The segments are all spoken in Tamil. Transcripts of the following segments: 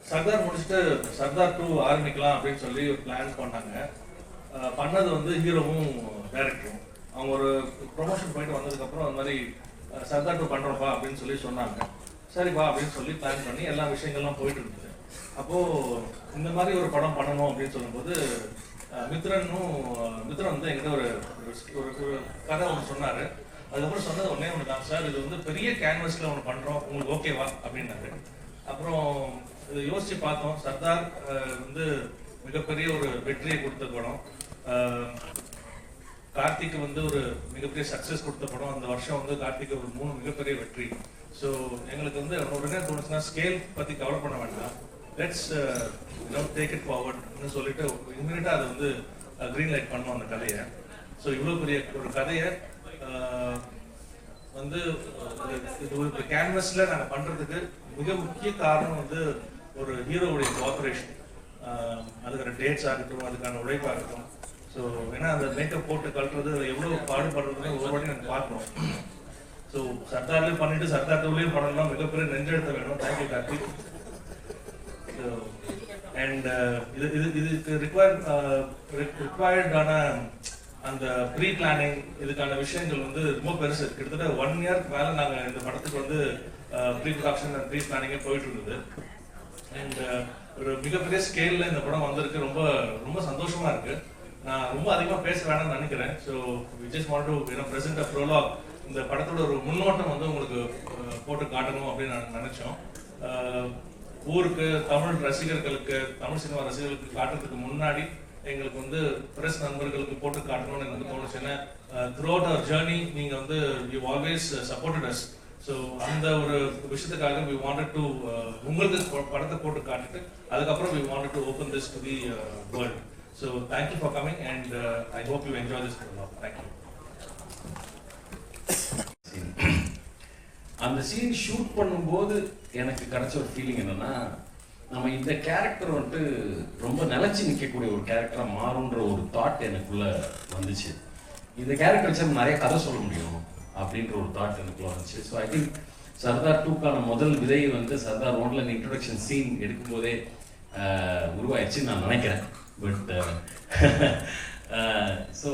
சர்தார் முடிச்சுட்டு சர்தார் 2 ஆரம்பிக்கலாம் அப்படின்னு சொல்லி ஒரு பிளான் பண்ணாங்க. பண்ணது வந்து ஹீரோவும் டைரக்டரும். அவங்க ஒரு ப்ரொமோஷன் போயிட்டு வந்ததுக்கப்புறம் அந்த மாதிரி சர்தார் 2 பண்ணுறோம்ப்பா அப்படின்னு சொல்லி சொன்னாங்க. சரிப்பா அப்படின்னு சொல்லி பிளான் பண்ணி எல்லா விஷயங்கள்லாம் போயிட்டு இருந்தது. அப்போது இந்த மாதிரி ஒரு படம் பண்ணணும் அப்படின்னு சொல்லும்போது மித்ரன் வந்து என்கிட்ட ஒரு கதை ஒன்று சொன்னார். அதுக்கப்புறம் சொன்னது ஒன்று தான், சார் இது வந்து பெரிய கேன்வஸில் ஒன்று பண்ணுறோம், உங்களுக்கு ஓகேவா அப்படின்னாரு. அப்புறம் இதை யோசித்து பார்த்தோம். சர்தார் வந்து மிகப்பெரிய ஒரு வெற்றியை கொடுத்த படம். கார்த்திக்கு வந்து ஒரு மிகப்பெரிய சக்ஸஸ் கொடுத்த படம். அந்த வருஷம் வந்து கார்த்திக்கு ஒரு 3 மிகப்பெரிய வெற்றி. ஸோ எங்களுக்கு வந்து உடனே தோணுச்சுன்னா ஸ்கேல் பற்றி கவலை பண்ண வேண்டாம், லெட்ஸ் டேக் இட் ஃபார்வர்ட்னு சொல்லிட்டு இம்மிடியட்டாக அதை வந்து க்ரீன் லைட் பண்ணோம் அந்த கதையை. ஸோ இவ்வளோ பெரிய ஒரு கதையை வந்து இது ஒரு கேன்வஸில் நாங்கள் பண்ணுறதுக்கு மிக முக்கிய காரணம் வந்து ஒரு ஹீரோவுடைய கோஆப்ரேஷன். அதுக்கான டேட்ஸ் ஆகட்டும், அதுக்கான உழைப்பாகட்டும். ஸோ ஏன்னா அந்த மேக்கப் போட்டு கட்டுறது எவ்வளோ பாடுபடுறதுன்னு ஒரு வாட்டி நாங்கள் பார்க்கணும். ஸோ சர்தார்லேயும் பண்ணிட்டு சர்தார் 2லையும் பண்ணணும்னா மிகப்பெரிய நெஞ்செழுத்த வேணும். தேங்க்யூ கார்த்திக். ஸோ அண்ட் இதுக்கு ரிக்வயர்டான அந்த ப்ரீ பிளானிங், இதுக்கான விஷயங்கள் வந்து ரொம்ப பெருசு. கிட்டத்தட்ட 1 இயர்க்கு மேலே நாங்கள் இந்த படத்துக்கு வந்து ப்ரீ ப்ரொடக்ஷன் அண்ட் ப்ரீ பிளானிங்கே போயிட்டு இருந்தது. அண்ட் ஒரு மிகப்பெரிய ஸ்கேலில் இந்த படம் வந்திருக்கு. ரொம்ப ரொம்ப சந்தோஷமாக இருக்குது. நான் ரொம்ப அதிகமாக பேச வேணும்னு நினைக்கிறேன். So we just want to present a prologue. இந்த படத்தோட ஒரு முன்னோட்டம் வந்து உங்களுக்கு போட்டு காட்டணும் அப்படின்னு நான் நினச்சோம். ஊருக்கு, தமிழ் ரசிகர்களுக்கு, தமிழ் சினிமா ரசிகர்களுக்கு காட்டுறதுக்கு முன்னாடி எங்களுக்கு வந்து பிரஸ் நண்பர்களுக்கு போட்டு காட்டணும்னு எனக்கு தோணுச்சு. ஏன்னா த்ரூ அவுட் அவர் ஜேர்னி நீங்கள் வந்து you always supported as. So அந்த ஒரு விஷயத்துக்காக வி வாண்டட் டு உங்களுக்கு படத்தை போட்டு காட்டிட்டு அதுக்கப்புறம் we wanted to open this to the world. So thank you for coming and I hope you enjoy this prologue. Thank you. அந்த சீன் ஷூட் பண்ணும்போது எனக்கு கிடைச்ச ஒரு ஃபீலிங் என்னன்னா, நம்ம இந்த கேரக்டர் வந்துட்டு ரொம்ப நிலைச்சி நிற்கக்கூடிய ஒரு கேரக்டராக மாறுன்ற ஒரு தாட் எனக்குள்ள வந்துச்சு. இந்த கேரக்டர் வச்சு நிறைய கதை சொல்ல முடியும் அப்படின்ற ஒரு தாட் எனக்குள்ள வந்துச்சு. ஸோ ஐ திங்க் சர்தார் 2க்கான முதல் விதை வந்து சர்தார் 1ல இந்த இன்ட்ரடக்ஷன் சீன் எடுக்கும்போதே உருவாயிடுச்சுன்னு நான் நினைக்கிறேன். பட் ஸோ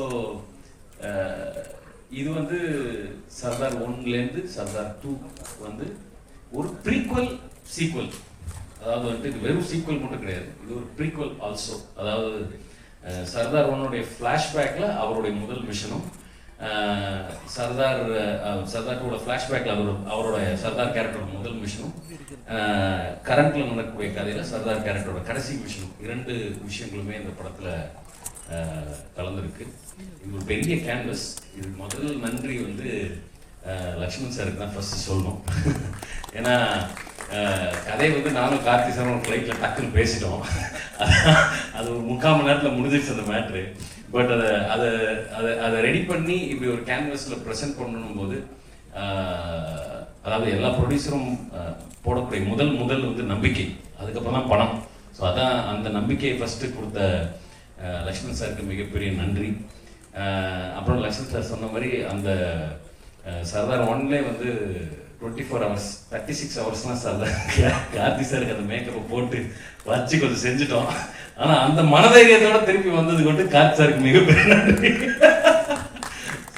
இது வந்து சர்தார் 1லேருந்து சர்தார் 2 வந்து ஒரு ப்ரீக்வல் சீக்வல். அதாவது வந்துட்டு இது வெறும் சீக்வல் மட்டும் கிடையாது, இது ஒரு ப்ரீக்வல் ஆல்சோ. அதாவது சர்தார் 1உடைய ஃப்ளாஷ்பேக்கில் அவருடைய முதல் மிஷனும், சர்தார் 2ஓட ஃப்ளாஷ்பேக்கில் அவரோட சர்தார் கேரக்டரோட முதல் மிஷனும், கரண்ட்ல நடக்கக்கூடிய கதையில் சர்தார் கேரக்டரோட கடைசி மிஷனும், 2 விஷயங்களுமே இந்த படத்தில் கலந்துருக்கு. இது ஒரு பெரிய கேன்வஸ். இது முதல் நன்றி வந்து லக்ஷ்மண் சாருக்கு தான் ஃபர்ஸ்ட் சொல்லணும். ஏன்னா கதை வந்து நானும் கார்த்தி சாரும் ஃப்ளைட்டில் டக்குன்னு பேசிட்டோம். அது ஒரு 3/4 மணி நேரத்தில் முடிஞ்சிருச்சு அந்த மேட்ரு. பட் அதை ரெடி பண்ணி இப்படி ஒரு கேன்வஸில் ப்ரெசென்ட் பண்ணணும் போது, அதாவது எல்லா ப்ரொடியூசரும் போடக்கூடிய முதல் வந்து நம்பிக்கை, அதுக்கப்புறம் தான் பணம். ஸோ அதான் அந்த நம்பிக்கையை ஃபஸ்ட்டு கொடுத்த லக்ஷ்மண் சாருக்கு மிகப்பெரிய நன்றி. அப்புறம் லக்ஷ்மண் சார் சொன்ன மாதிரி அந்த சர்தார் 1லே வந்து 24 hours 36 ஹவர்ஸ்லாம் சர்தார் கார்த்தி சாருக்கு அந்த மேக்கப்பை போட்டு வச்சு கொஞ்சம் செஞ்சுட்டோம். ஆனால் அந்த மனதைரியத்தோட திருப்பி வந்தது கொண்டு கார்த்தி சாருக்கு மிகப்பெரிய நன்றி.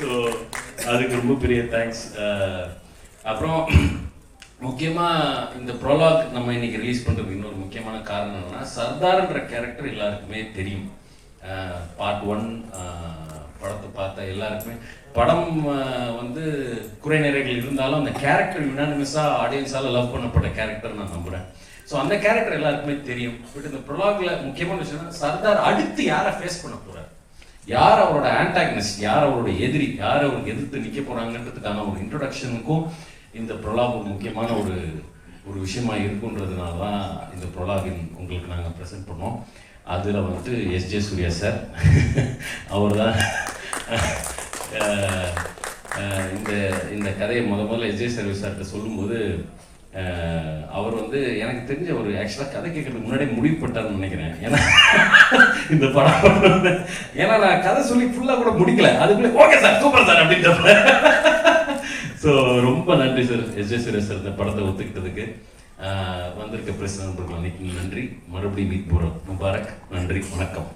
ஸோ அதுக்கு ரொம்ப பெரிய தேங்க்ஸ். அப்புறம் முக்கியமாக இந்த ப்ரோலாக் நம்ம இன்னைக்கு ரிலீஸ் பண்ணுறதுக்கு இன்னொரு முக்கியமான காரணம் என்னன்னா, சர்தார்ன்ற கேரக்டர் எல்லாருக்குமே தெரியும். பார்ட் 1 படத்தை பார்த்த எல்லாருக்குமே படம் வந்து குறை நிறைகள் இருந்தாலும் அந்த கேரக்டர் யுனானிமஸாக ஆடியன்ஸால் லவ் பண்ணப்பட்ட கேரக்டர் நான் நம்புகிறேன். ஸோ அந்த கேரக்டர் எல்லாருக்குமே தெரியும். பட் இந்த ப்ரோலாக்ல முக்கியமான விஷயம், சர்தார் அடுத்து யாரை ஃபேஸ் பண்ண போகிறார், யார் அவரோட ஆன்டாகனிஸ்ட், யார் அவரோட எதிரி, யார் அவருக்கு எதிர்த்து நிற்க போகிறாங்கன்றதுக்கான ஒரு இன்ட்ரொடக்ஷனுக்கும் இந்த ப்ரோலாக் ஒரு முக்கியமான ஒரு விஷயமா இருக்குன்றதுனால தான் இந்த ப்ரோலாகின் உங்களுக்கு நாங்கள் ப்ரெசென்ட் பண்ணோம். அதில் வந்துட்டு எஸ்ஜே சூர்யா சார் அவர் தான் இந்த கதையை முதல்ல எஸ்ஜே சர்வீஸ் சார்கிட்ட சொல்லும்போது அவர் வந்து எனக்கு தெரிஞ்ச ஒரு ஆக்சுவலாக கதை கேட்கறதுக்கு முன்னாடியே முடிவு பண்ணிட்டாருன்னு நினைக்கிறேன். ஏன்னா இந்த படம் ஏன்னா நான் கதை சொல்லி ஃபுல்லாக கூட முடிக்கல, அதுக்குள்ளே ஓகே சார் சூப்பர் சார் அப்படின்ற. ஸோ ரொம்ப நன்றி சார் எஸ்ஜே சூர்யா சார் இந்த படத்தை ஒத்துக்கிட்டதுக்கு. வந்திருக்க பிரஸ் நண்பர்கள் அன்னைக்கு நன்றி. மறுபடியும் மீட் போகிறோம். முபாரக். நன்றி, வணக்கம்.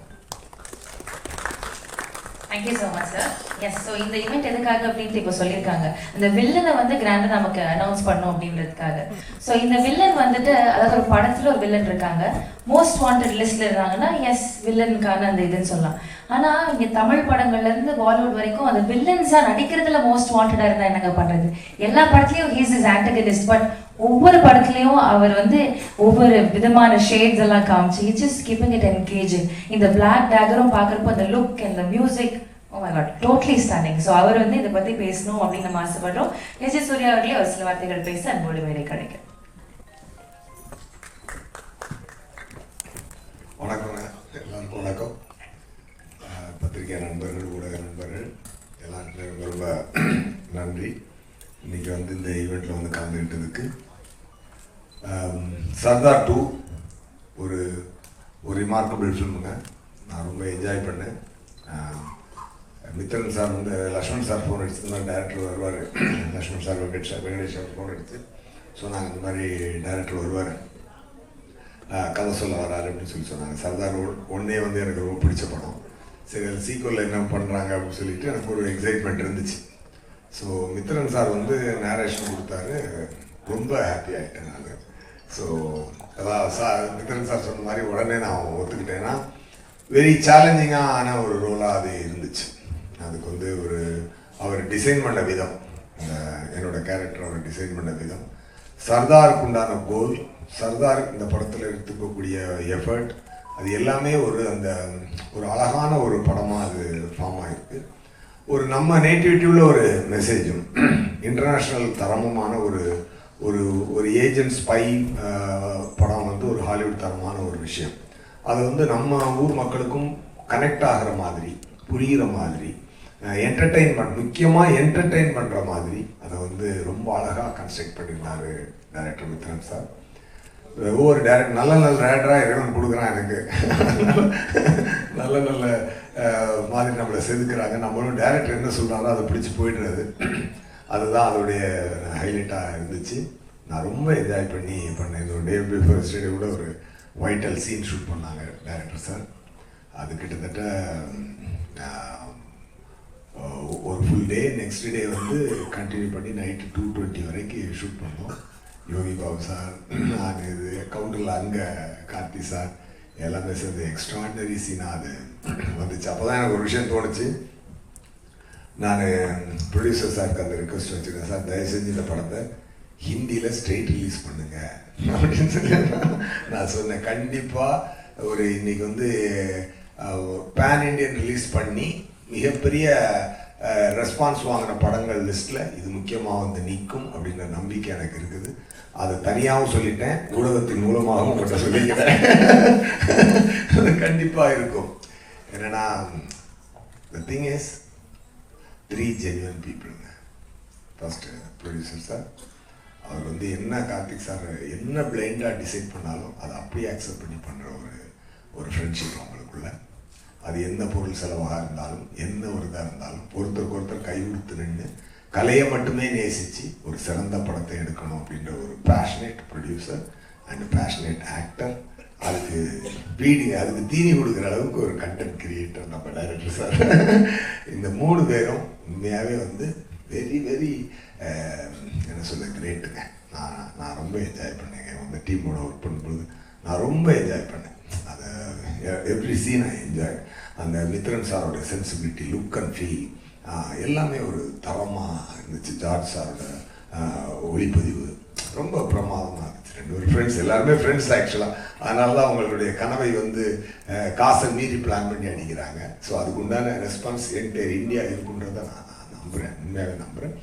Thank you so much sir. Yes, so இந்த ஈவெண்ட் எதுக்காக அப்படின்ட்டு இப்போ சொல்லியிருக்காங்க, இந்த வில்லனை வந்து கிராண்டாக நமக்கு அனௌன்ஸ் பண்ணோம் அப்படின்றதுக்காக. ஸோ இந்த வில்லன் வந்துட்டு, அதாவது ஒரு படத்தில் ஒரு வில்லன் இருக்காங்க, மோஸ்ட் வாண்டட் லிஸ்ட்டில் இருந்தாங்கன்னா எஸ் வில்லனுக்கான அந்த இதுன்னு சொல்லலாம். ஆனால் இங்கே தமிழ் படங்கள்லேருந்து பாலிவுட் வரைக்கும் அந்த வில்லன்ஸாக நடிக்கிறதுல மோஸ்ட் வாண்டடாக இருந்தால் என்னங்க பண்ணுறது? எல்லா படத்துலையும் ஹீஸ் இஸ் ஆன்டகனிஸ்ட், பட் ஒவ்வொரு படத்துலையும் அவர் வந்து ஒவ்வொரு விதமான ஷேட்ஸ் எல்லாம் காமிச்சு it's just keeping it engaging. இந்த பிளாக் டேகரும் பார்க்குறப்போ அந்த லுக் அந்த music, oh my god, totally standing. So அவர் வந்து இதை பற்றி பேசணும் அப்படின்னு நம்ம ஆசைப்படுறோம். எஸ் ஜே சூர்யா அவர்களே ஒரு சில வார்த்தைகள் பேச அன்போடு மேடை கிடைக்கும். வணக்கங்க, எல்லாருக்கும் வணக்கம். பத்திரிகை நண்பர்கள், ஊடக நண்பர்கள் எல்லாருக்கும் ரொம்ப நன்றி. இன்றைக்கி வந்து இந்த ஈவெண்ட்டில் வந்து கலந்துக்கிட்டதுக்கு. சர்தார் 2 ஒரு ரிமார்க்கபிள் ஃபில்முங்க. நான் ரொம்ப என்ஜாய் பண்ணேன். மித்ரன் சார் வந்து லக்ஷ்மண் சார் ஃபோன் அடிச்சு தான் டேரக்டர் வருவார். Lakshman sir Venkatesh sir phone எடுத்து சொன்னாங்க, இந்த மாதிரி டேரக்டர் வருவார், கதை சொல்ல வராரு அப்படின்னு சொன்னாங்க. சர்தார் 1 வந்து எனக்கு ரொம்ப பிடிச்ச படம். சரி, அது சீக்குவலில் என்ன பண்ணுறாங்க அப்படின்னு சொல்லிட்டு எனக்கு ஒரு எக்ஸைட்மெண்ட் இருந்துச்சு. ஸோ மித்ரன் சார் வந்து நேரேஷன் கொடுத்தாரு, ரொம்ப ஹாப்பி ஆகிட்டேன் நான். ஸோ அதான் மித்ரன் சார் சொன்ன மாதிரி உடனே நான் ஒத்துக்கிட்டேன்னா வெரி சேலஞ்சிங்கான ஒரு ரோலாக அது இருந்துச்சு. அதுக்கு வந்து அவர் டிசைன் பண்ண விதம், என்னோட கேரக்டர் அவர் டிசைன் பண்ண விதம், சர்தாருக்கு உண்டான கோல், சர்தார் இந்த படத்தில் எடுத்துக்கக்கூடிய எஃபர்ட், அது எல்லாமே ஒரு அழகான ஒரு படமாக அது ஃபார்ம் ஆகிருக்கு. ஒரு நம்ம நேட்டிவிட்டியில் ஒரு மெசேஜும், இன்டர்நேஷ்னல் தரமுமான ஒரு ஏஜென்ட் ஸ்பை படம் வந்து ஒரு ஹாலிவுட் தரமான ஒரு விஷயம். அது வந்து நம்ம ஊர் மக்களுக்கும் கனெக்ட் ஆகிற மாதிரி, புரிகிற மாதிரி, என்டர்டெயின்மெண்ட், முக்கியமாக என்டர்டெயின் பண்ணுற மாதிரி அதை வந்து ரொம்ப அழகாக கன்ஸ்ட்ரக்ட் பண்ணியிருந்தார் டைரக்டர் மித்ரன் சார். ஒவ்வொரு டேரக்டர் நல்ல டேரக்டராக இறைவன் கொடுக்குறான் எனக்கு. நல்ல மாதிரி நம்மளை செதுக்குறாங்க. நம்மளும் டேரக்டர் என்ன சொல்கிறாரோ அதை பிடிச்சி போயிடுறது. அதுதான் அதோடைய ஹைலைட்டாக இருந்துச்சு. நான் ரொம்ப என்ஜாய் பண்ணேன். இந்த டே பிஃபோர் ஸ்டேடிய கூட ஒரு வைட்டல் சீன் ஷூட் பண்ணாங்க டைரக்டர் சார். அது கிட்டத்தட்ட ஒரு ஃபுல் டே, நெக்ஸ்ட் டே வந்து கண்டினியூ பண்ணி நைட்டு 2:20 வரைக்கும் ஷூட் பண்ணோம். யோகி பாபு சார், நான் இது கவுண்டரில் அங்கே கார்த்தி சார் எல்லாமே சேர்ந்து எக்ஸ்ட்ராடினரி சீனாக அது வந்துச்சு. அப்போ தான் எனக்கு ஒரு விஷயம் தோணுச்சு. நான் ப்ரொடியூசர் சாருக்கு அந்த ரிக்வெஸ்ட் வச்சுருக்கேன், சார் தயவு செஞ்சு இந்த படத்தை ஹிந்தியில் ஸ்ட்ரெயிட் ரிலீஸ் பண்ணுங்க அப்படின்னு சொல்லி நான் சொன்னேன். கண்டிப்பாக இன்னைக்கு வந்து பேன் இண்டியன் ரிலீஸ் பண்ணி மிகப்பெரிய ரெஸ்பான்ஸ் வாங்கின படங்கள் லிஸ்ட்டில் இது முக்கியமாக வந்து நிற்கும் அப்படிங்கிற நம்பிக்கை எனக்கு இருக்குது. அதை தனியாகவும் சொல்லிட்டேன், ஊடகத்தின் மூலமாகவும் உங்கள்கிட்ட சொல்லிக்கிறேன். அது கண்டிப்பாக இருக்கும். என்னென்னா த திங் இஸ் 3 genuine பீப்புளுங்க. ஃபஸ்ட்டு ப்ரொடியூசர் சார், அவர் வந்து என்ன கார்த்திக் சார் என்ன பிளைண்டாக டிசைட் பண்ணாலும் அதை அப்படியே அக்செப்ட் பண்ணி பண்ணுற ஒரு ஃப்ரெண்ட்ஷிப் அவங்களுக்குள்ள. அது எந்த பொருள் செலவாக இருந்தாலும், என்ன ஒரு இதாக இருந்தாலும் ஒருத்தருக்கு ஒருத்தர் கை கொடுத்து நின்று கலையை மட்டுமே நேசித்து ஒரு சிறந்த படத்தை எடுக்கணும் அப்படின்ற ஒரு passionate producer and passionate actor. அதுக்கு தீனி கொடுக்குற அளவுக்கு ஒரு கண்டென்ட் கிரியேட்டர் நம்ம டைரக்டர் சார். இந்த 3 பேரும் உண்மையாகவே வந்து வெரி வெரி என்ன சொல்ல கிரேட்டுங்க. நான் ரொம்ப என்ஜாய் பண்ணேங்க. அந்த டீமோட ஒர்க் பண்ணும்போது நான் ரொம்ப என்ஜாய் பண்ணேன். அதை எவ்ரி சீன் ஐ என்ஜாய். அந்த மித்ரன் சாரோட சென்சிபிலிட்டி, லுக் அண்ட் ஃபீல் எல்லாமே ஒரு தரமாக இருந்துச்சு. ஜார்ஜ் சாரோட ஒளிப்பதிவு ரொம்ப பிரமாதமாக இருந்துச்சு. 2 பேரும் ஃப்ரெண்ட்ஸ், எல்லாருமே ஃப்ரெண்ட்ஸ் ஆக்சுவலாக. அதனால தான் அவங்களுடைய கனவை வந்து காசை மீறி பிளான் பண்ணி அடிக்கிறாங்க. ஸோ அதுக்கு உண்டான ரெஸ்பான்ஸ் என்டையர் இந்தியா இருக்குன்றதை நான் நம்புகிறேன், உண்மையாகவே நம்புகிறேன்.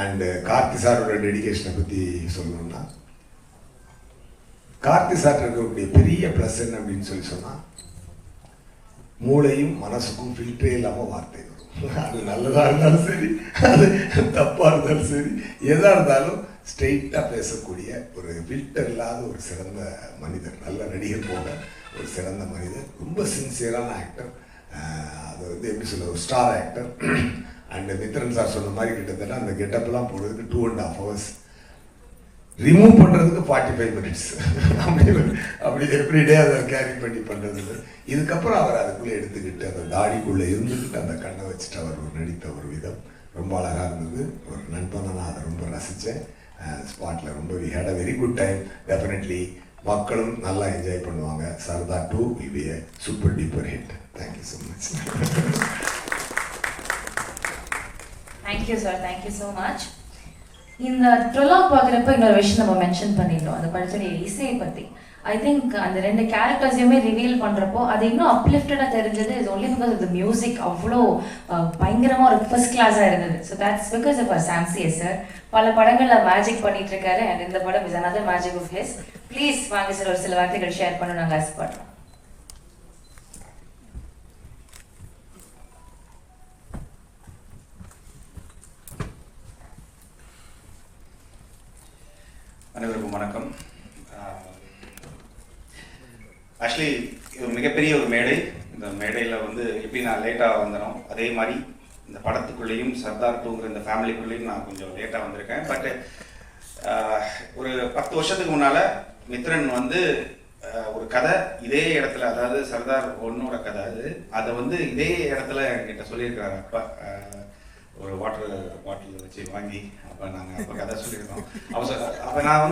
அண்டு கார்த்தி சாரோட டெடிகேஷனை பற்றி சொல்லணும்னா, கார்த்தி சார் இருக்கக்கூடிய பெரிய ப்ளஸ் என்ன அப்படின்னு சொன்னால், மூளையும் மனசுக்கும் ஃபில்டரே இல்லாமல் வார்த்தை வரும். அது நல்லதாக இருந்தாலும் சரி, அது தப்பாக இருந்தாலும் சரி, எதாக இருந்தாலும் ஸ்ட்ரெயிட்டாக பேசக்கூடிய ஒரு ஃபில்டர் இல்லாத ஒரு சிறந்த மனிதர், நல்ல நடிகர் போல ஒரு சிறந்த மனிதர், ரொம்ப சின்சியரான ஆக்டர். அது வந்து எப்படி சொல்ல, ஒரு star actor. And Mithran sir சொன்ன மாதிரி கிட்டத்தட்ட அந்த கெட்டப்லாம் போடுறதுக்கு 2.5 hours ரிமூவ் பண்ணுறதுக்கு 45 மினிட்ஸ் அப்படி எவ்ரிடே அதை கேரி பண்ணி பண்ணுறது. இதுக்கப்புறம் அவர் அதுக்குள்ளே எடுத்துக்கிட்டு அந்த தாடிக்குள்ளே இருந்துக்கிட்டு அந்த கண்ணை வச்சுட்டு அவர் நடித்த ஒரு விதம் ரொம்ப அழகாக இருந்தது. ஒரு நண்பனை நான் அதை ரொம்ப ரசித்தேன். ஸ்பாட்டில் ரொம்ப we had a very good time. Definitely மக்களும் நல்லா என்ஜாய் பண்ணுவாங்க. Sardar 2 will be a super duper hit. Thank you so much. Thank you sir, thank you so much. இந்த ட்ரெலாக் பார்க்குறப்ப இன்னொரு விஷயம் நம்ம மென்ஷன் பண்ணிடணும், அந்த படத்துடைய இசையை பற்றி. ஐ திங்க் அந்த 2 கேரக்டர்ஸையுமே ரிவீல் பண்ணுறப்போ அது இன்னும் அப்லிஃப்டடாக தெரிஞ்சது. Is only because of the music. அவ்வளோ பயங்கரமாக ஒரு ஃபர்ஸ்ட் கிளாஸாக இருந்தது. ஸோ தட்ஸ் பிகாஸ் ஆஃப் சாம்சியே சார். பல படங்களில் மேஜிக் பண்ணிட்டு இருக்காரு. அண்ட் இந்த படம் is another magic of his. Please வாங்க சார், ஒரு சில வார்த்தைகள் ஷேர் பண்ண நாங்கள் ஆசைப்படுறோம். அனைவருக்கும் வணக்கம். ஆக்சுவலி இது ஒரு மிகப்பெரிய ஒரு மேடை. இந்த மேடையில் எப்படி நான் லேட்டாக வந்தனோ அதே மாதிரி இந்த படத்துக்குள்ளேயும் சர்தார் 2ங்கிற இந்த ஃபேமிலிக்குள்ளேயும் நான் கொஞ்சம் லேட்டாக வந்திருக்கேன். பட் ஒரு 10 வருஷத்துக்கு முன்னால் மித்ரன் ஒரு கதை இதே இடத்துல, அதாவது சர்தார் 1ஓட கதை அதை இதே இடத்துல என்கிட்ட சொல்லியிருக்கிறாரு. அப்போ ஒரு வாட்டர் வச்சு வாங்கி அப்போ நாங்கள் அப்போ கதை சொல்லியிருக்கோம். அப்போ நான்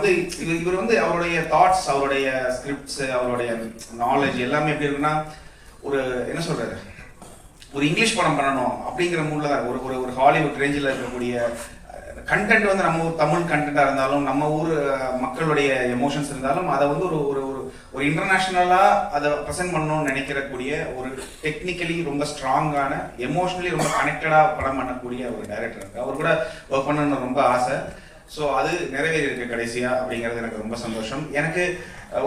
இவர் அவருடைய தாட்ஸ், அவருடைய ஸ்கிரிப்ட்ஸ், அவருடைய நாலேஜ் எல்லாமே எப்படி இருக்குன்னா, ஒரு என்ன சொல்கிறது, ஒரு இங்கிலீஷ் படம் பண்ணணும் அப்படிங்கிற மூடில் தான். ஒரு ஹாலிவுட் ரேஞ்சில் இருக்கக்கூடிய கண்டென்ட் நம்ம ஊர் தமிழ் கண்டென்ட்டாக இருந்தாலும், நம்ம ஊர் மக்களுடைய எமோஷன்ஸ் இருந்தாலும், அதை ஒரு இன்டர்நேஷ்னலாக அதை ப்ரெசென்ட் பண்ணணும்னு நினைக்கிறக்கூடிய ஒரு டெக்னிக்கலி ரொம்ப ஸ்ட்ராங்கான, எமோஷனலி ரொம்ப கனெக்டடாக படம் பண்ணக்கூடிய ஒரு டைரக்டர் இருக்குது. அவர் கூட ஒர்க் பண்ணணும்னு ரொம்ப ஆசை. ஸோ அது நிறைவேறியிருக்கு கடைசியாக, அப்படிங்கிறது எனக்கு ரொம்ப சந்தோஷம். எனக்கு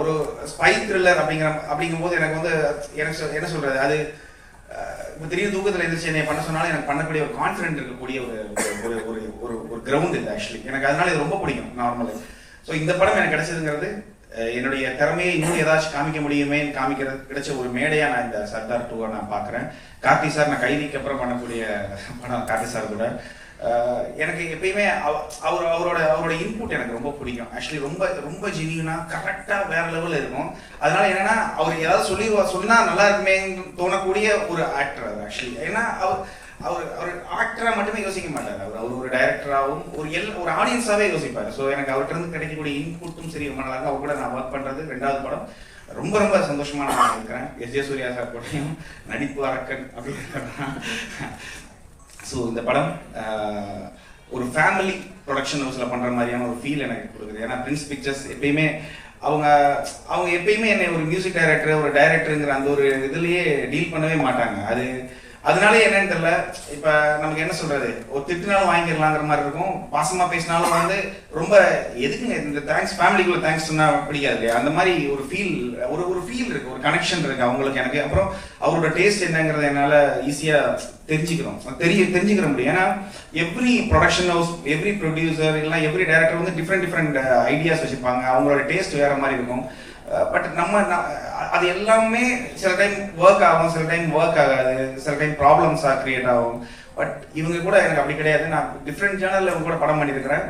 ஒரு ஸ்பை த்ரில்லர் அப்படிங்கும்போது எனக்கு எனக்கு என்ன சொல்கிறது, அது இப்போ திடீர்னு தூக்கத்தில் இருந்துச்சு என்னை பண்ண சொன்னாலும் எனக்கு பண்ணக்கூடிய ஒரு கான்ஃபிடென்ட் இருக்கக்கூடிய ஒரு ஒரு ஒரு ஒரு கிரவுண்ட் இது. ஆக்சுவலி எனக்கு அதனால இது ரொம்ப பிடிக்கும் நார்மலி. ஸோ இந்த படம் எனக்கு கிடைச்சதுங்கிறது என்னுடைய திறமையை இன்னும் ஏதாச்சும் காமிக்க முடியுமே கிடைச்ச ஒரு மேடையாக நான் இந்த சர்தார் 2 நான் பார்க்குறேன். கார்த்தி சார் நான் கைதிக்கு அப்புறம் பண்ணக்கூடிய படம் கார்த்தி சார் கூட. எனக்கு எப்பயுமே அவரோட இன்புட் எனக்கு ரொம்ப பிடிக்கும். ஆக்சுவலி ரொம்ப ஜெனியூனா கரெக்டாக வேற லெவலில் இருக்கும். அதனால என்னன்னா, அவர் ஏதாவது சொன்னா நல்லா இருக்குமே தோணக்கூடிய ஒரு ஆக்டர் அது. ஆக்சுவலி ஏன்னா அவர் ஆக்டரா மட்டுமே யோசிக்க மாட்டார். அவர் ஒரு டைரக்டராகவும் ஒரு ஆடியன்ஸாவே யோசிப்பார். ஸோ எனக்கு அவர்கிட்ட இருந்து கிடைக்கக்கூடிய இன்புட்டும் சரி ரொம்ப நல்லா இருக்கும். அவர் கூட நான் ஒர்க் பண்றது 2வது படம் ரொம்ப ரொம்ப சந்தோஷமா நான் இருக்கிறேன். எஸ் ஜே சூர்யா சார் கூடயும் நடிப்பு அரக்கன் அப்படின்னு. ஸோ இந்த படம் ஒரு ஃபேமிலி ப்ரொடக்ஷன் ஹவுஸில் பண்ணுற மாதிரியான ஒரு ஃபீல் எனக்கு கொடுக்குது. ஏன்னா பிரின்ஸ் பிக்சர்ஸ் எப்பயுமே அவங்க எப்பயுமே என்னை ஒரு மியூசிக் டைரக்டர், ஒரு டைரக்டருங்கிற அந்த ஒரு இதுலேயே டீல் பண்ணவே மாட்டாங்க. அதனாலே என்னன்னு தெரியல, இப்போ நமக்கு என்ன சொல்றது, ஒரு திட்டுனாலும் வாங்கிடலாங்கிற மாதிரி இருக்கும். பாசமாக பேசினாலும் ரொம்ப எதுக்குங்க இந்த தேங்க்ஸ், ஃபேமிலிக்குள்ள தேங்க்ஸ் சொன்னா பிடிக்காது இல்லையா, அந்த மாதிரி ஒரு ஃபீல் இருக்கு, ஒரு கனெக்ஷன் இருக்கு அவங்களுக்கு எனக்கு. அப்புறம் அவரோட டேஸ்ட் என்னங்கிறத என்னால் ஈஸியாக தெரிஞ்சுக்கிற முடியும். ஏன்னா every production house, every producer இல்லைனா எவ்ரி டைரக்டர் டிஃப்ரெண்ட் ஐடியாஸ் வச்சுருப்பாங்க. அவங்களோட டேஸ்ட் வேற மாதிரி இருக்கும். பட் அது எல்லாமே சில டைம் ஒர்க் ஆகும், சில டைம் ஒர்க் ஆகாது, சில டைம் ப்ராப்ளம்ஸாக கிரியேட் ஆகும். பட் இவங்க கூட எனக்கு அப்படி கிடையாது. நான் டிஃப்ரெண்ட் சேனலில் இவங்க கூட படம் பண்ணியிருக்கிறேன்.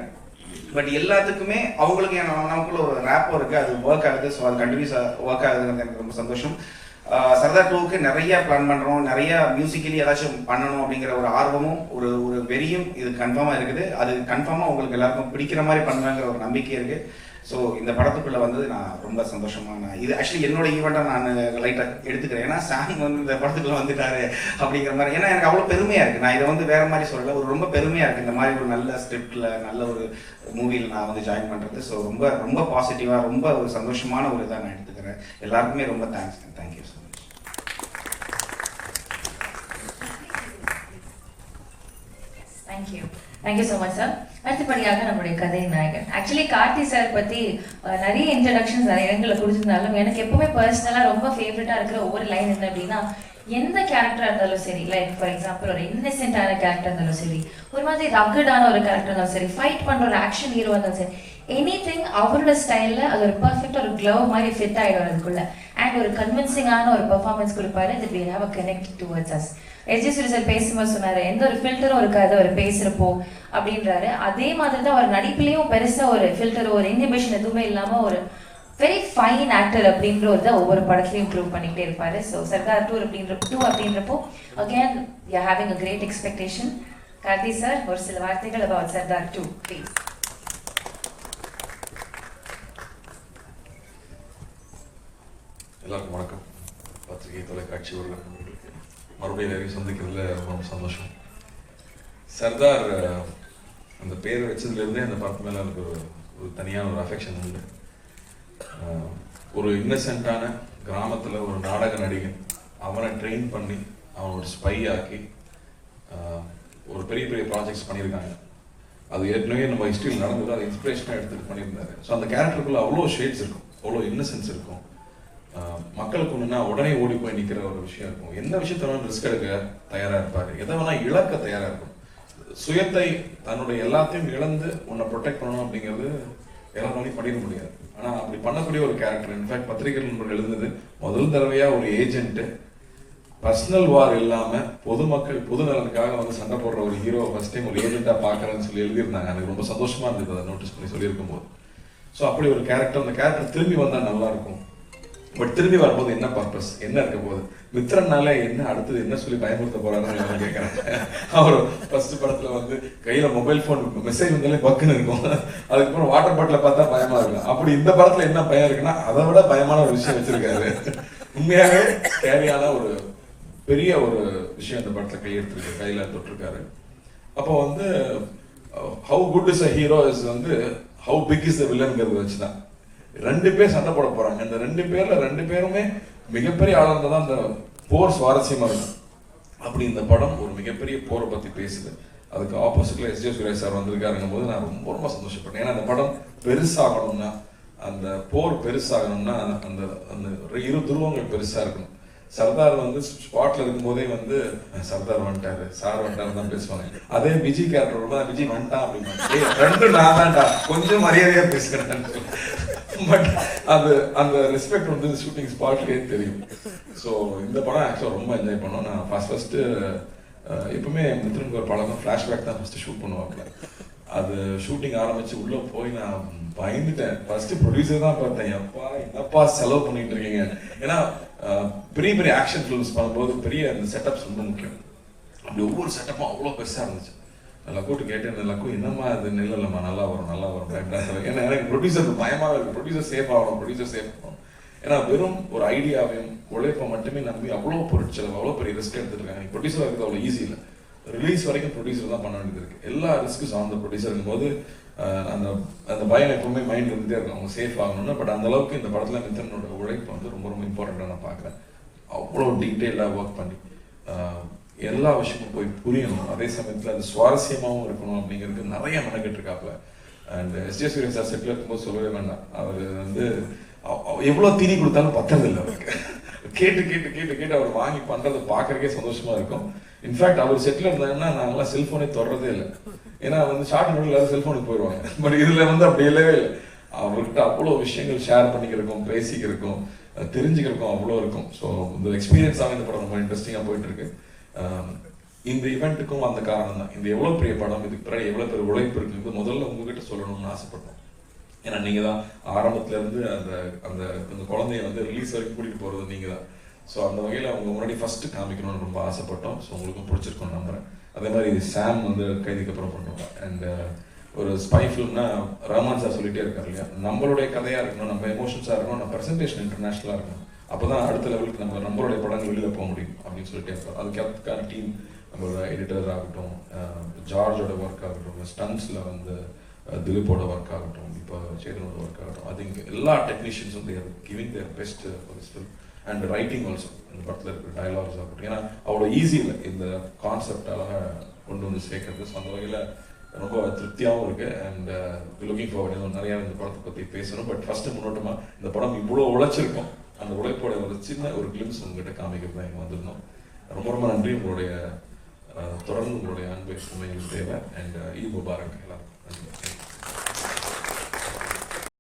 பட் எல்லாத்துக்குமே அவங்களுக்கு நமக்குள்ள ஒரு ரேப்போ இருக்குது, அது ஒர்க் ஆகுது. ஸோ அது கண்டினியூஸாக ஒர்க் ஆகுதுங்கிறது எனக்கு ரொம்ப சந்தோஷம். சர்தார் 2க்கு நிறைய பிளான் பண்ணுறோம், நிறைய மியூசிக்கலி ஏதாச்சும் பண்ணணும் அப்படிங்கிற ஒரு ஆர்வமும் ஒரு வெறியும் இது கன்ஃபார்மாக இருக்குது. அது கன்ஃபார்மாக உங்களுக்கு எல்லாருக்கும் பிடிக்கிற மாதிரி பண்ணுவேங்கிற ஒரு நம்பிக்கை இருக்குது. ஸோ இந்த படத்துக்குள்ளே நான் ரொம்ப சந்தோஷமாக இது ஆக்சுவலி என்னோட ஈவெண்ட்டாக நான் லைட்டாக எடுத்துக்கிறேன். ஏன்னா சாம் இந்த படத்துக்குள்ளே வந்துட்டாரு அப்படிங்கிற மாதிரி. ஏன்னா எனக்கு அவ்வளோ பெருமையாக இருக்குது. நான் இதை வேறு மாதிரி சொல்லலை, ரொம்ப பெருமையாக இருக்குது இந்த மாதிரி ஒரு நல்ல ஸ்கிரிப்டில் நல்ல ஒரு மூவியில் நான் ஜாயின் பண்ணுறது. ஸோ ரொம்ப பாசிட்டிவாக ரொம்ப ஒரு சந்தோஷமான ஒரு இதாக நான் எடுத்துக்கிறேன். எல்லாருக்குமே ரொம்ப thanks. Thank you so much. Thank you so much sir. அடுத்தபடியாக நம்முடைய கதை நாயகன். ஆக்சுவலி கார்த்தி சார் பற்றி நிறைய இன்ட்ரடக்ஷன்ஸ் நிறைய இடங்களில் கொடுத்துருந்தாலும் எனக்கு எப்பவுமே பர்சனலாக ரொம்ப ஃபேவரட்டாக இருக்கிற ஒவ்வொரு லைன் என்ன அப்படின்னா, எந்த கேரக்டராக இருந்தாலும் சரி, லைக் ஃபார் எக்ஸாம்பிள் ஒரு இன்னசென்ட்டான கேரக்டர் இருந்தாலும் சரி, ஒரு மாதிரி ரகடான ஒரு கேரக்டர் இருந்தாலும் சரி, ஃபைட் பண்ணுற ஒரு ஆக்ஷன் ஹீரோ இருந்தாலும் சரி, எனிதிங் அவரோட ஸ்டைல்ல அது ஒரு பர்ஃபெக்ட் ஒரு க்ளவ் மாதிரி ஃபிட் ஆயிடும் அதுக்குள்ள. அண்ட் ஒரு கன்வின்சிங்கான ஒரு பெர்ஃபார்மன்ஸ் கொடுப்பாரு. that we have a connect towards us. SJ Suryah sir பேசும்போது சொன்னாரு, எந்த ஒரு ஃபில்டரும் இருக்காது அவர் பேசுறப்போ அப்படின்றாரு. அதே மாதிரி தான் அவர் நடிப்புலையும் பெருசா ஒரு ஃபில்டர் ஒரு இன்ஹிபிஷன் எதுவுமே இல்லாம ஒரு வெரி ஃபைன் ஆக்டர் அப்படின்ற ஒரு ஒவ்வொரு படத்துலையும் ப்ரூவ் பண்ணிக்கிட்டே இருப்பாரு. ஸோ சர்தார் 2 அப்படின்றப்போ again you are having a great expectation. Karthi sir, ஒரு சில வார்த்தைகள் about சர்தார் 2 ப்ளீஸ். எல்லாருக்கும் வணக்கம். பத்திரிகை தொலைக்காட்சி உறவுகளுக்கு மறுபடியும் நிறைய சந்திக்கிறதுல ரொம்ப சந்தோஷம். சர்தார் அந்த பேர் வச்சதுலேருந்தே அந்த படத்து மேலே எனக்கு ஒரு தனியான ஒரு அஃபெக்ஷன் உண்டு. ஒரு இன்னசென்ட்டான கிராமத்தில் ஒரு நாடக நடிகன், அவனை ட்ரெயின் பண்ணி அவன் ஒரு ஸ்பை ஆக்கி ஒரு பெரிய பெரிய ப்ராஜெக்ட்ஸ் பண்ணியிருக்காங்க. அது ஏற்கனவே நம்ம ஹிஸ்ட்ரியில் நடந்தது, அதை இன்ஸ்பிரேஷனாக எடுத்துகிட்டு பண்ணியிருந்தாரு. ஸோ அந்த கேரக்டருக்குள்ள அவ்வளோ ஷேட்ஸ் இருக்கும், அவ்வளோ இன்னசென்ஸ் இருக்கும். மக்களுக்கு ஒன்றுனா உடனே ஓடி போய் நிற்கிற ஒரு விஷயம் இருக்கும். எந்த விஷயத்த வேணாலும் ரிஸ்க் எடுக்க தயாராக இருப்பார், எதை வேணால் இழக்க தயாராக இருக்கும். சுயத்தை தன்னுடைய எல்லாத்தையும் இழந்து உன்னை ப்ரொடெக்ட் பண்ணணும் அப்படிங்கிறது எல்லாராலையும் பண்ணிட முடியாது. ஆனால் அப்படி பண்ணக்கூடிய ஒரு கேரக்டர். இன்ஃபேக்ட் பத்திரிகை நண்பர்கள் எழுந்தது முதல் தடவையாக ஒரு ஏஜென்ட்டு பர்சனல் வார் இல்லாமல் பொதுமக்கள் பொது நலனுக்காக வந்து சண்டை போடுற ஒரு ஹீரோவை ஃபர்ஸ்ட் டைம் ஒரு ஏஜென்ட்டாக பார்க்குறேன்னு சொல்லி எழுதியிருந்தாங்க. எனக்கு ரொம்ப சந்தோஷமாக இருந்தது அதை நோட்டீஸ் பண்ணி சொல்லியிருக்கும் போது. ஸோ அப்படி ஒரு கேரக்டர், அந்த கேரக்டர் திரும்பி வந்தால் நல்லா இருக்கும். பட் திரும்பி வரும்போது என்ன பர்பஸ், என்ன இருக்க போகுது, மித்திரனால என்ன அடுத்தது என்ன சொல்லி பயமுறுத்த போறாருன்னு நான் கேட்கறேன். அவர் ஃபர்ஸ்ட் படத்துல வந்து கையில மொபைல் போன் மெசேஜ் வந்தாலே பக்குன்னு இருக்கும், அதுக்கப்புறம் வாட்டர் பாட்டில பார்த்தா பயமா இருக்கும். அப்படி இந்த படத்துல என்ன பயம் இருக்குன்னா அதை விட பயமான ஒரு விஷயம் வச்சிருக்காரு. உண்மையாவே தேவையான ஒரு பெரிய ஒரு விஷயம் இந்த படத்துல கையெடுத்திருக்கு, கையில தொட்டிருக்காரு. அப்போ வந்து how good is a hero is வந்து ஹவு பிக் இஸ் த வில்லன்ங்கிறது வச்சுதான். 2 பேர் சண்டை போட போறாங்க. இந்த 2 பேர்ல 2 பேருமே மிகப்பெரிய ஆளுங்க தான் அந்த போர் சுவாரஸ்யமா இருக்கும். அப்படி இந்த படம் ஒரு மிகப்பெரிய போரை பத்தி பேசுது. அதுக்கு ஆப்போசிட்ல எஸ்ஜே சூர்யா சார் வந்திருக்காருங்கும் போது நான் ரொம்ப ரொம்ப சந்தோஷப்பட்டேன். ஏன்னா அந்த படம் பெருசாகணும்னா, அந்த போர் பெருசாகணும்னா அந்த அந்த 2 துருவங்கள் பெருசா இருக்கணும். சர்தார் வந்து ஸ்பாட்ல இருக்கும்போதே வந்து சர்தார் வந்துட்டாரு, சார் வந்துட்டாரு தான் பேசுவாங்க. அதே விஜய் கேரக்டர் விஜய் வந்துட்டான் அப்படின்னு 2 நான் தான்டா கொஞ்சம் மரியாதையா பேசுகிறேன். பட் அது அந்த ரெஸ்பெக்ட் வந்து ஷூட்டிங் ஸ்பாட்லேயே தெரியும். ஸோ இந்த படம் ஆக்சுவலாக ரொம்ப என்ஜாய் பண்ணோம். நான் ஃபர்ஸ்ட் எப்பவுமே மித்ரனுக்கு ஒரு படம் ஃப்ளாஷ்பேக் தான் ஃபர்ஸ்ட் ஷூட் பண்ணுவாங்க. அது ஷூட்டிங் ஆரம்பிச்சு உள்ள போய் நான் பயந்துட்டேன். ஃபர்ஸ்ட் ப்ரொடியூசர் தான் பார்த்தேன், எப்பா என்னப்பா செலவு பண்ணிட்டு இருக்கீங்க. ஏன்னா பெரிய பெரிய ஆக்ஷன் ஃபிலிம்ஸ் பண்ணும்போது பெரிய அந்த செட்டப்ஸ் ரொம்ப முக்கியம். அப்படி ஒவ்வொரு செட்டப்பும் அவ்வளோ பெருசாக இருந்துச்சு. லக்கூட்டு கேட்டேன், லக்கு என்னம்மா அது இல்லைம்மா நல்லா வரும் நல்லா வரும் பயப்படாது. ஏன்னா எனக்கு ப்ரொடியூசருக்கு பயமாக இருக்குது, ப்ரொடியூசர் சேஃப் ஆகணும், ப்ரொடியூசர் சேஃப் ஆகணும். ஏன்னா வெறும் ஒரு ஐடியாவையும் உழைப்பை மட்டுமே நம்பி அவ்வளோ பொருட்செலவு அவ்வளோ பெரிய ரிஸ்க் எடுத்துட்டு இருக்காங்க. ப்ரொடியூசர் இருக்கிறது அவ்வளோ ஈஸி இல்லை. ரிலீஸ் வரைக்கும் ப்ரொடியூசர் தான் பண்ண வேண்டியது இருக்குது. எல்லா ரிஸ்க்கும் சார்ந்த ப்ரொடியூசருங்கும் போது அந்த அந்த பயம் எப்பவுமே மைண்ட் இருந்துகிட்டே இருக்கும், அவங்க சேஃப் ஆகணும்னு. பட் அந்த அளவுக்கு இந்த படத்தில் மித்தனோட உழைப்பு வந்து ரொம்ப ரொம்ப இம்பார்ட்டண்ட்டாக நான் பார்க்குறேன். அவ்வளோ டீட்டெயிலாக ஒர்க் பண்ணி எல்லா விஷயமும் போய் புரியணும், அதே சமயத்தில் அது சுவாரஸ்யமாகவும் இருக்கணும் அப்படிங்கிறது நிறைய மெனக்கெட்டு இருக்காப்புல. அண்ட் எஸ்ஜே சூர்யா சார் செட்டில் இருக்கும்போது சொல்லவே வேண்டாம், அவர் வந்து எவ்வளோ தீனி கொடுத்தாலும் பத்ததில்லை அவருக்கு. கேட்டு கேட்டு கேட்டு கேட்டு அவர் வாங்கி பண்ணுறதை பார்க்கறக்கே சந்தோஷமா இருக்கும். இன்ஃபேக்ட் அவர் செட்டில் இருந்தாங்கன்னா நாங்களாம் செல்ஃபோனே தொடர்றதே இல்லை. ஏன்னா வந்து ஷார்ட் நோட்டில் எல்லாரும் செல்ஃபோனுக்கு போயிடுவாங்க. பட் இதில் வந்து அப்படி இல்லவே இல்லை. அவர்கிட்ட அவ்வளோ விஷயங்கள் ஷேர் பண்ணிக்கிறக்கும், பேசிக்கிறக்கும், தெரிஞ்சுக்கிறக்கும் அவ்வளோ இருக்கும். ஸோ இந்த எக்ஸ்பீரியன்ஸாக இந்த படம் ரொம்ப இன்ட்ரெஸ்டிங்காக போயிட்டு இருக்கு. இந்த ஈவெண்ட்டுக்கும் அந்த காரணம் தான். இந்த எவ்வளோ பெரிய படம், இதுக்கு பிறகு எவ்வளோ பெரிய உழைப்பு இருக்குது முதல்ல உங்ககிட்ட சொல்லணும்னு ஆசைப்பட்டோம். ஏன்னா நீங்கள் தான் ஆரம்பத்துலேருந்து அந்த அந்த அந்த குழந்தைய வந்து ரிலீஸ் வரைக்கும் கூட்டிகிட்டு போகிறது நீங்கள் தான். ஸோ அந்த வகையில் அவங்க முன்னாடி ஃபஸ்ட்டு காமிக்கணும்னு ரொம்ப ஆசைப்பட்டோம். ஸோ உங்களுக்கும் பிடிச்சிருக்கோன்னு நம்புகிறேன். அதே மாதிரி இது சாம் வந்து கைதிக்கு அப்புறம் பண்ணுவோம். அண்ட் ஒரு ஸ்பை ஃபிலிம்னா ரஹ்மான் சார் சொல்லிகிட்டே இருக்காரு இல்லையா, நம்மளுடைய கதையாக இருக்கணும், நம்ம எமோஷன்ஸாக இருக்கணும், நம்ம ப்ரெசன்டேஷன் இன்டர்நேஷ்னலாக இருக்கணும். அப்போ தான் அடுத்த லெவலுக்கு நம்மளுடைய படங்கள் வெளியில் போக முடியும் அப்படின்னு சொல்லிட்டே இருப்போம். அதுக்கான டீம் நம்மளோட எடிட்டர் ஆகட்டும், ஜார்ஜோட ஒர்க் ஆகட்டும், ஸ்டன்ஸில் வந்து திலீப்போட ஒர்க் ஆகட்டும், இப்போ சேதனோட ஒர்க் ஆகட்டும், அது இங்கே எல்லா டெக்னீஷியன்ஸும் they're giving their best for this film. And writing also, இந்த படத்தில் இருக்கிற டயலாக்ஸ் ஆகட்டும். ஏன்னா அவ்வளோ ஈஸி இல்லை இந்த கான்செப்ட் அழகாக கொண்டு வந்து சேர்க்கறது. ஸோ அந்த வகையில் ரொம்ப திருப்தியாகவும் இருக்குது. அண்ட் லுக்கிங் ஃபார்வர்ட் நிறையா இந்த படத்தை பற்றி பேசணும். பட் ஃபஸ்ட்டு முன்னோட்டமாக இந்த படம் இவ்வளோ உழைச்சிருக்கோம், அந்த உழைப்போட ஒரு சின்ன ஒரு கிளிம்ஸ் உங்ககிட்ட காமிக்கிறது தான் இங்கே வந்திருந்தோம். ரொம்ப ரொம்ப நன்றி. உங்களுடைய தொடர்ந்து உங்களுடைய அன்பு எப்பவுமே எங்களுக்கு தேவை. அண்ட் ஈத் முபாரக் எல்லாரும். நன்றி.